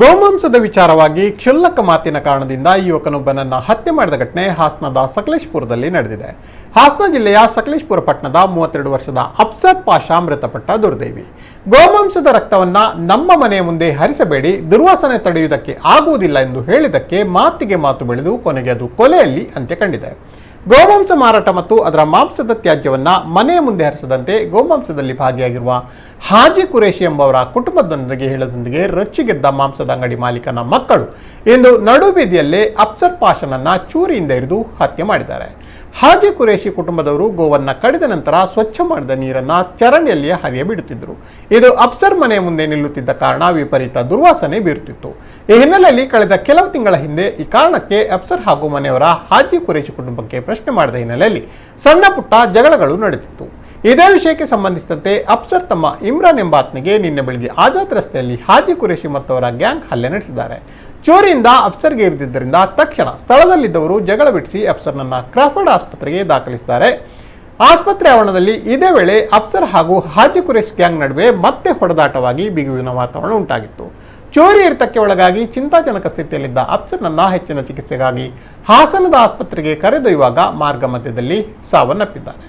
ಗೋಮಾಂಸದ ವಿಚಾರವಾಗಿ ಕ್ಷುಲ್ಲಕ ಮಾತಿನ ಕಾರಣದಿಂದ ಯುವಕನೊಬ್ಬನನ್ನ ಹತ್ಯೆ ಮಾಡಿದ ಘಟನೆ ಹಾಸನದ ಸಕಲೇಶಪುರದಲ್ಲಿ ನಡೆದಿದೆ. ಹಾಸನ ಜಿಲ್ಲೆಯ ಸಕಲೇಶಪುರ ಪಟ್ಟಣದ 32 ವರ್ಷದ ಅಫ್ಸರ್ ಪಾಷಾ ಮೃತಪಟ್ಟ ದುರ್ದೈವಿ. ಗೋಮಾಂಸದ ರಕ್ತವನ್ನ ನಮ್ಮ ಮನೆಯ ಮುಂದೆ ಹರಿಸಬೇಡಿ, ದುರ್ವಾಸನೆ ತಡೆಯುವುದಕ್ಕೆ ಆಗುವುದಿಲ್ಲ ಎಂದು ಹೇಳಿದಕ್ಕೆ ಮಾತಿಗೆ ಮಾತು ಬೆಳೆದು ಕೊನೆಗೆ ಅದು ಕೊಲೆಯಲ್ಲಿ ಅಂತ್ಯ ಕಂಡಿದೆ. ಗೋಮಾಂಸ ಮಾರಾಟ ಮತ್ತು ಅದರ ಮಾಂಸದ ತ್ಯಾಜ್ಯವನ್ನ ಮನೆಯ ಮುಂದೆ ಹರಿಸದಂತೆ ಗೋಮಾಂಸದಲ್ಲಿ ಭಾಗಿಯಾಗಿರುವ ಹಾಜಿ ಕುರೇಶಿ ಎಂಬವರ ಕುಟುಂಬದೊಂದಿಗೆ ಹೇಳದೊಂದಿಗೆ ರೊಚ್ಚಿಗೆದ್ದ ಮಾಂಸದ ಅಂಗಡಿ ಮಾಲೀಕನ ಮಕ್ಕಳು ಇಂದು ನಡುಬೀದಿಯಲ್ಲೇ ಅಫ್ಸರ್ ಪಾಷನನ್ನ ಚೂರಿಯಿಂದ ಇರಿದು ಹತ್ಯೆ ಮಾಡಿದ್ದಾರೆ. ಹಾಜಿ ಕುರೇಶಿ ಕುಟುಂಬದವರು ಗೋವನ್ನ ಕಡಿದ ನಂತರ ಸ್ವಚ್ಛ ಮಾಡಿದ ನೀರನ್ನ ಚರಂಡಿಯಲ್ಲಿಯೇ ಹರಿಯ ಬಿಡುತ್ತಿದ್ದರು. ಇದು ಅಫ್ಸರ್ ಮನೆಯ ಮುಂದೆ ನಿಲ್ಲುತ್ತಿದ್ದ ಕಾರಣ ವಿಪರೀತ ದುರ್ವಾಸನೆ ಬೀರುತ್ತಿತ್ತು. ಈ ಹಿನ್ನೆಲೆಯಲ್ಲಿ ಕಳೆದ ಕೆಲವು ತಿಂಗಳ ಹಿಂದೆ ಈ ಕಾರಣಕ್ಕೆ ಅಫ್ಸರ್ ಹಾಗೂ ಮನೆಯವರ ಹಾಜಿ ಕುರೇಶಿ ಕುಟುಂಬಕ್ಕೆ ಪ್ರಶ್ನೆ ಮಾಡಿದ ಹಿನ್ನೆಲೆಯಲ್ಲಿ ಸಣ್ಣ ಪುಟ್ಟ ಜಗಳಗಳು ನಡೆದಿತ್ತು. ಇದೇ ವಿಷಯಕ್ಕೆ ಸಂಬಂಧಿಸಿದಂತೆ ಅಫ್ಸರ್ ತಮ್ಮ ಇಮ್ರಾನ್ ಎಂಬಾತನಿಗೆ ನಿನ್ನೆ ಬೆಳಗ್ಗೆ ಆಜಾದ್ ರಸ್ತೆಯಲ್ಲಿ ಹಾಜಿ ಕುರೇಶಿ ಮತ್ತವರ ಗ್ಯಾಂಗ್ ಹಲ್ಲೆ ನಡೆಸಿದ್ದಾರೆ. ಚೋರಿಯಿಂದ ಅಫ್ಸರ್ಗೆ ಇರಿದಿದ್ದರಿಂದ ತಕ್ಷಣ ಸ್ಥಳದಲ್ಲಿದ್ದವರು ಜಗಳ ಬಿಡಿಸಿ ಅಫ್ಸರ್ನನ್ನ ಕ್ರಾಫರ್ಡ್ ಆಸ್ಪತ್ರೆಗೆ ದಾಖಲಿಸಿದ್ದಾರೆ. ಆಸ್ಪತ್ರೆ ಆವರಣದಲ್ಲಿ ಇದೇ ವೇಳೆ ಅಫ್ಸರ್ ಹಾಗೂ ಹಾಜಿ ಕುರೇಶ್ ಗ್ಯಾಂಗ್ ನಡುವೆ ಮತ್ತೆ ಹೊಡೆದಾಟವಾಗಿ ಬಿಗುವಿನ ವಾತಾವರಣ ಉಂಟಾಗಿತ್ತು. ಚೋರಿ ಇರಿತಕ್ಕೆ ಒಳಗಾಗಿ ಚಿಂತಾಜನಕ ಸ್ಥಿತಿಯಲ್ಲಿದ್ದ ಅಫ್ಸರ್ನನ್ನ ಹೆಚ್ಚಿನ ಚಿಕಿತ್ಸೆಗಾಗಿ ಹಾಸನದ ಆಸ್ಪತ್ರೆಗೆ ಕರೆದೊಯ್ಯುವಾಗ ಮಾರ್ಗ ಮಧ್ಯದಲ್ಲಿ ಸಾವನ್ನಪ್ಪಿದ್ದಾನೆ.